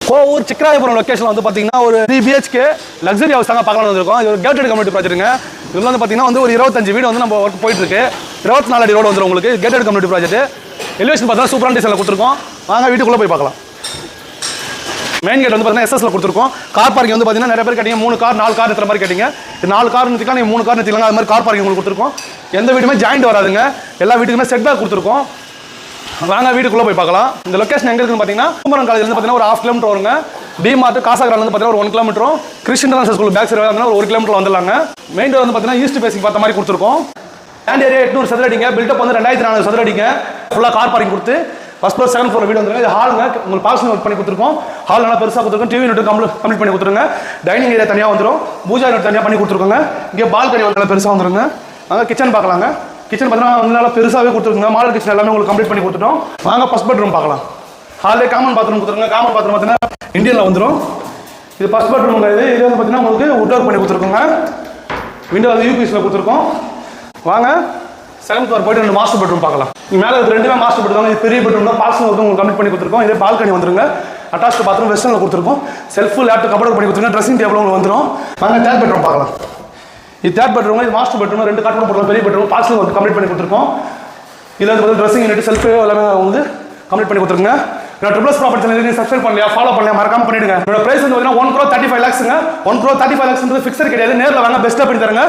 Kovur Sikkarayapuram location வந்து பார்த்தீங்கன்னா ஒரு 3 BHK லக்ஸரி ஹவுஸ் தாங்க பார்க்கலாம் வந்திருக்கோம். இது ஒரு கேட்டட் கம்யூனிட்டி ப்ராஜெக்ட்டுங்க. இதில் வந்து பார்த்தீங்கன்னா வந்து ஒரு 25 வீடு வந்து நம்ம ஒர்க் போயிட்டு இருக்கு. 24 அடி ரோடு வந்துடும் உங்களுக்கு. Gated community project. எலிவேஷன் பார்த்தா சூப்பரான டிசைனில் கொடுத்துருக்கோம். வாங்க வீட்டுக்குள்ளே போய் பார்க்கலாம். மெயின் கேட் வந்து பார்த்தீங்கன்னா எஸ்எஸ்ல கொடுத்துருக்கோம். கார் பார்க்கிங் வந்து பார்த்தீங்கன்னா நிறைய பேர் கேட்டீங்க 3 கார் 4 கார் நிறுத்துற மாதிரி கேட்டீங்க. 4 கார் நிறுத்திக்கலாம், நீங்கள் 3 கார் நிறுத்திக்கலாம். அது மாதிரி கார் பார்க்கிங் உங்களுக்கு கொடுத்துருக்கோம். எந்த வீட்டுமே ஜாயிண்ட் வராதுங்க. எல்லா வீட்டுக்குமே செட் பேக் கொடுத்துருக்கோம். வாங்க வீட்டுக்குள்ளே போய் பார்க்கலாம். இந்த லொகேஷன் எங்கே இருக்குன்னு பார்த்தீங்கன்னா குமரன் காலேஜ் வந்து பார்த்தீங்கன்னா ஒரு 1/2 கிலோமீட்டர் வருங்க. டிமார்ட் காசாகிரால வந்து பார்த்தீங்கன்னா ஒரு 1 கிலோமீட்டரும், கிறிஸ்டியன் ஸ்கூல் பேக் சைடு வந்து ஒரு 1 கிலோமீட்டர் வந்துடலாங்க. மெயின் ரோடு வந்து பார்த்தீங்கன்னா ஈஸ்ட் பேசிங் பார்த்த மாதிரி கொடுத்துருக்கோம். லேண்ட் ஏரியா 800 சதுர அடிங்க. பில்டப் வந்து 2400 சதுர அடிங்க. ஃபுல்லாக கார் பார்க்கிங் கொடுத்து ஃபர்ஸ்ட் ஃப்ளோர் செகண்ட் ஃப்ளோர் வீடு வந்துருங்க. இது ஹாலுங்க. உங்களுக்கு பார்சல் ஒர்க் பண்ணி கொடுத்துருக்கோம். ஹால் நல்லா பெருசாக கொடுத்துருக்கோம். டிவி யூனிட் கம்ப்ளீட் பண்ணி கொடுத்துருங்க. டைனிங் ஏரியா தனியாக வந்துடும். பூஜா யூனிட் தனியாக பண்ணி கொடுத்துருக்கோங்க. இங்கே பால்கனி வந்து நல்லா பெருசாக வந்துருங்க. அங்கே கிச்சன் பார்க்கலாங்க. கிச்சன் பார்த்தீங்கன்னா வந்து நல்லா பெருசாகவே கொடுத்துருங்க. மாடல் கிச்சன் எல்லாமே உங்களுக்கு கம்ப்ளீட் பண்ணி கொடுத்துட்டோம். வாங்க ஃபர்ஸ்ட் பெட்ரூம் பார்க்கலாம். ஹாலே காமன் பாத்ரூம் கொடுத்துருங்க. காமன் பாத்ரூம் பார்த்தீங்கன்னா இந்தியனில் வந்துடும். இது ஃபர்ஸ்ட் பெட்ரூம். இது வந்து பார்த்தீங்கன்னா உங்களுக்கு வுட் ஒர்க் பண்ணி கொடுத்துருக்கோங்க. விண்டோ வந்து யூபிஎஸ்ல கொடுத்துருக்கோம். வாங்க செகண்ட் ஃப்ளோர் போயிட்டு 2 மாஸ்டர் பெட்ரூம் பார்க்கலாம். மேலே 2மே மாஸ்டர் பெட்ரூம். இது பெரிய பெட்ரூம் தான். பார்சல் வந்து உங்களுக்கு கம்ப்ளீட் பண்ணி கொடுத்துருக்கோம். இதே பால்கனி வந்துருங்க. அட்டாச் பாத்ரூம் வெஸ்டர்னில் கொடுத்துருக்கோம். செல்ஃப் லேப்டாப் கபோர்ட் பண்ணி கொடுத்துருங்க. ட்ரெஸ்ஸிங் டேபிள் உங்களுக்கு வந்துடும். வாங்க தேர்ட் பெட்ரூம் பார்க்கலாம். இது தேர்ட் பெட்ரூம். இது மாஸ்டர் பெட்ரூம். 2 கார்டன் போடுறோம். பெரிய பெட்ரூம். பார்சல் வந்து கம்ப்ளீட் பண்ணி கொடுத்துருக்கோம். இதில் வந்து ட்ரெஸ்ஸிங் யூனிட் செல்ஃப் எல்லாமே வந்து கம்ப்ளீட் பண்ணி கொடுத்துருங்க. ட்ரிபிள்ஸ் ப்ராப்பர்ட்டி சேனல் சப்ஸ்கிரைப் பண்ணலையா, ஃபாலோ பண்ணலையா, மறக்காம பண்ணிடுங்க. என்னோட பிரைஸ் வந்து 1,35,00,000ங்க. 1,35,00,000 ஃபிக்ஸட் கிடையாது. நேரில் வாங்க பெஸ்ட்டாக பண்ணி தரங்க.